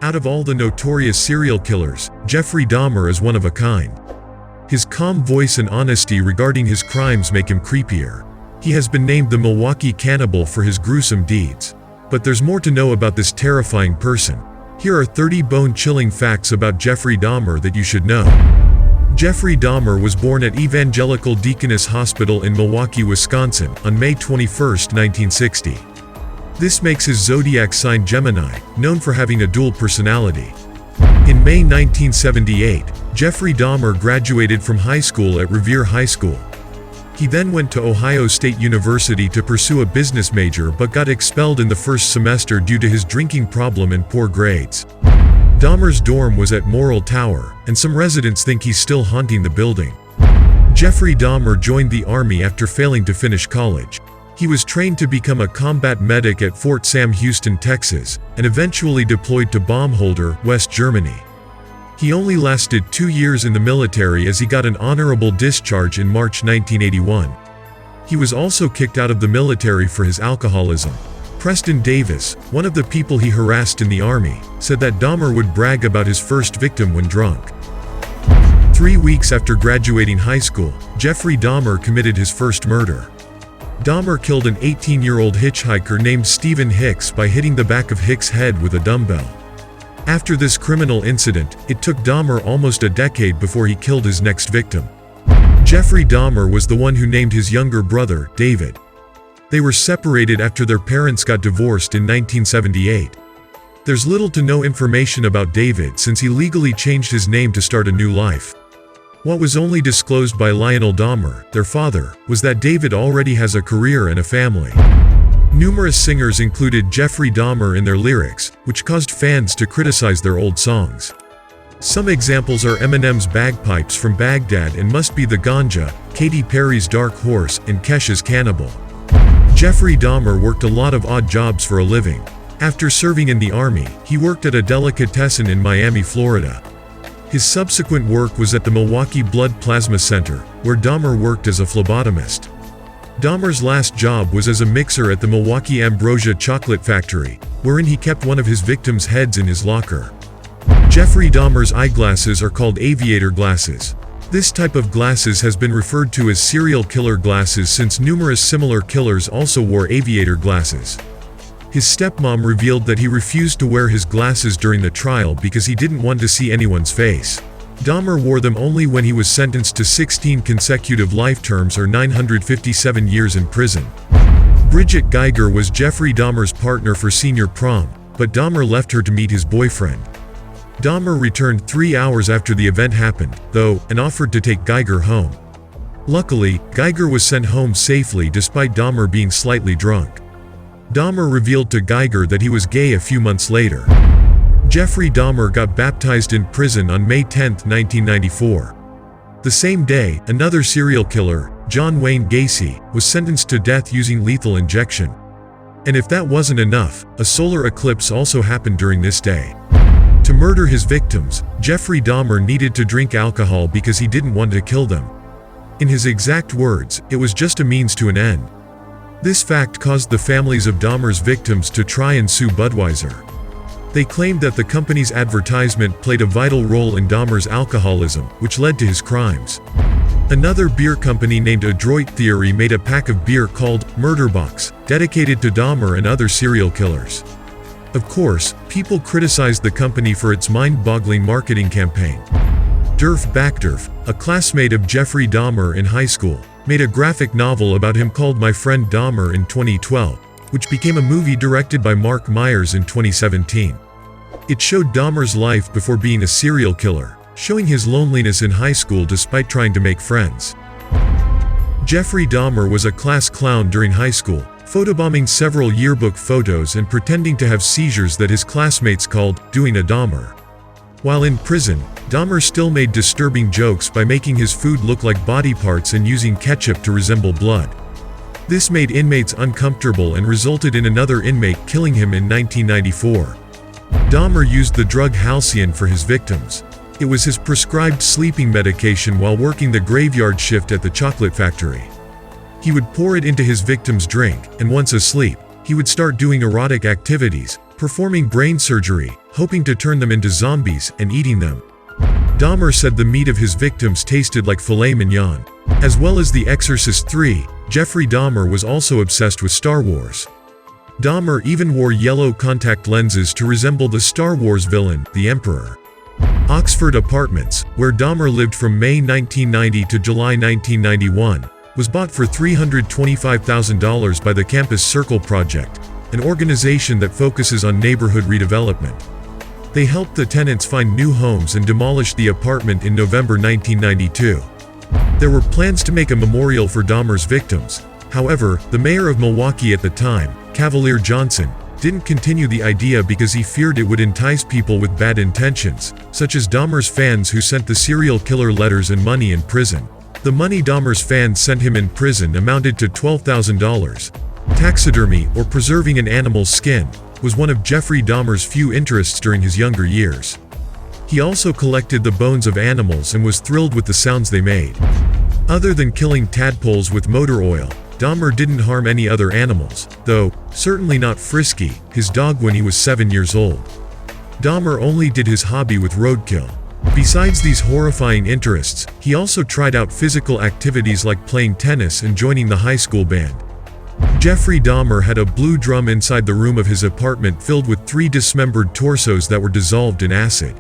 Out of all the notorious serial killers, Jeffrey Dahmer is one of a kind. His calm voice and honesty regarding his crimes make him creepier. He has been named the Milwaukee Cannibal for his gruesome deeds. But there's more to know about this terrifying person. Here are 30 bone-chilling facts about Jeffrey Dahmer that you should know. Jeffrey Dahmer was born at Evangelical Deaconess Hospital in Milwaukee, Wisconsin, on May 21, 1960. This makes his zodiac sign Gemini, known for having a dual personality. In May 1978, Jeffrey Dahmer graduated from high school at Revere High School. He then went to Ohio State University to pursue a business major but got expelled in the first semester due to his drinking problem and poor grades. Dahmer's dorm was at Morrill Tower, and some residents think he's still haunting the building. Jeffrey Dahmer joined the Army after failing to finish college. He was trained to become a combat medic at Fort Sam Houston, Texas, and eventually deployed to Baumholder, West Germany. He only lasted 2 years in the military as he got an honorable discharge in March 1981. He was also kicked out of the military for his alcoholism. Preston Davis, one of the people he harassed in the Army, said that Dahmer would brag about his first victim when drunk. 3 weeks after graduating high school, Jeffrey Dahmer committed his first murder. Dahmer killed an 18-year-old hitchhiker named Stephen Hicks by hitting the back of Hicks' head with a dumbbell. After this criminal incident, it took Dahmer almost a decade before he killed his next victim. Jeffrey Dahmer was the one who named his younger brother, David. They were separated after their parents got divorced in 1978. There's little to no information about David since he legally changed his name to start a new life. What was only disclosed by Lionel Dahmer, their father, was that David already has a career and a family. Numerous singers included Jeffrey Dahmer in their lyrics, which caused fans to criticize their old songs. Some examples are Eminem's Bagpipes from Baghdad and Must Be the Ganja, Katy Perry's Dark Horse, and Kesha's Cannibal. Jeffrey Dahmer worked a lot of odd jobs for a living. After serving in the Army, he worked at a delicatessen in Miami, Florida. His subsequent work was at the Milwaukee Blood Plasma Center, where Dahmer worked as a phlebotomist. Dahmer's last job was as a mixer at the Milwaukee Ambrosia Chocolate Factory, wherein he kept one of his victims' heads in his locker. Jeffrey Dahmer's eyeglasses are called aviator glasses. This type of glasses has been referred to as serial killer glasses since numerous similar killers also wore aviator glasses. His stepmom revealed that he refused to wear his glasses during the trial because he didn't want to see anyone's face. Dahmer wore them only when he was sentenced to 16 consecutive life terms or 957 years in prison. Bridget Geiger was Jeffrey Dahmer's partner for senior prom, but Dahmer left her to meet his boyfriend. Dahmer returned 3 hours after the event happened, though, and offered to take Geiger home. Luckily, Geiger was sent home safely despite Dahmer being slightly drunk. Dahmer revealed to Geiger that he was gay a few months later. Jeffrey Dahmer got baptized in prison on May 10, 1994. The same day, another serial killer, John Wayne Gacy, was sentenced to death using lethal injection. And if that wasn't enough, a solar eclipse also happened during this day. To murder his victims, Jeffrey Dahmer needed to drink alcohol because he didn't want to kill them. In his exact words, it was just a means to an end. This fact caused the families of Dahmer's victims to try and sue Budweiser. They claimed that the company's advertisement played a vital role in Dahmer's alcoholism, which led to his crimes. Another beer company named Adroit Theory made a pack of beer called Murder Box, dedicated to Dahmer and other serial killers. Of course, people criticized the company for its mind-boggling marketing campaign. Derf Backderf, a classmate of Jeffrey Dahmer in high school, made a graphic novel about him called My Friend Dahmer in 2012, which became a movie directed by Mark Myers in 2017. It showed Dahmer's life before being a serial killer, showing his loneliness in high school despite trying to make friends. Jeffrey Dahmer was a class clown during high school, photobombing several yearbook photos and pretending to have seizures that his classmates called doing a Dahmer. While in prison, Dahmer still made disturbing jokes by making his food look like body parts and using ketchup to resemble blood. This made inmates uncomfortable and resulted in another inmate killing him in 1994. Dahmer used the drug Halcion for his victims. It was his prescribed sleeping medication while working the graveyard shift at the chocolate factory. He would pour it into his victim's drink, and once asleep, he would start doing erotic activities, performing brain surgery, hoping to turn them into zombies and eating them. Dahmer said the meat of his victims tasted like filet mignon. As well as The Exorcist 3, Jeffrey Dahmer was also obsessed with Star Wars. Dahmer even wore yellow contact lenses to resemble the Star Wars villain, the Emperor. Oxford Apartments, where Dahmer lived from May 1990 to July 1991, was bought for $325,000 by the Campus Circle Project, an organization that focuses on neighborhood redevelopment. They helped the tenants find new homes and demolished the apartment in November 1992. There were plans to make a memorial for Dahmer's victims. However, the mayor of Milwaukee at the time, Cavalier Johnson, didn't continue the idea because he feared it would entice people with bad intentions, such as Dahmer's fans who sent the serial killer letters and money in prison. The money Dahmer's fans sent him in prison amounted to $12,000. Taxidermy, or preserving an animal's skin, was one of Jeffrey Dahmer's few interests during his younger years. He also collected the bones of animals and was thrilled with the sounds they made. Other than killing tadpoles with motor oil, Dahmer didn't harm any other animals, though certainly not Frisky, his dog, when he was 7 years old. Dahmer only did his hobby with roadkill. Besides these horrifying interests, he also tried out physical activities like playing tennis and joining the high school band. Jeffrey Dahmer had a blue drum inside the room of his apartment filled with 3 dismembered torsos that were dissolved in acid.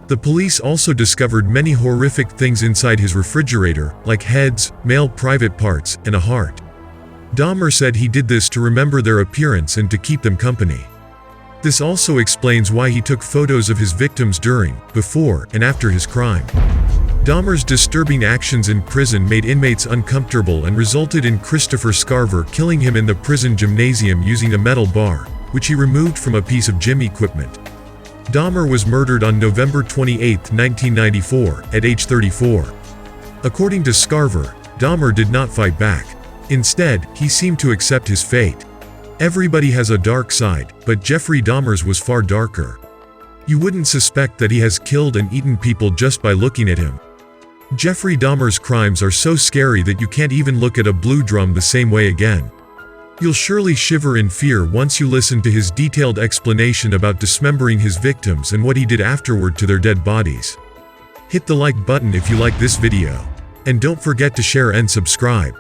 The police also discovered many horrific things inside his refrigerator, like heads, male private parts, and a heart. Dahmer said he did this to remember their appearance and to keep them company. This also explains why he took photos of his victims during, before, and after his crime. Dahmer's disturbing actions in prison made inmates uncomfortable and resulted in Christopher Scarver killing him in the prison gymnasium using a metal bar, which he removed from a piece of gym equipment. Dahmer was murdered on November 28, 1994, at age 34. According to Scarver, Dahmer did not fight back. Instead, he seemed to accept his fate. Everybody has a dark side, but Jeffrey Dahmer's was far darker. You wouldn't suspect that he has killed and eaten people just by looking at him. Jeffrey Dahmer's crimes are so scary that you can't even look at a blue drum the same way again. You'll surely shiver in fear once you listen to his detailed explanation about dismembering his victims and what he did afterward to their dead bodies. Hit the like button if you like this video. And don't forget to share and subscribe.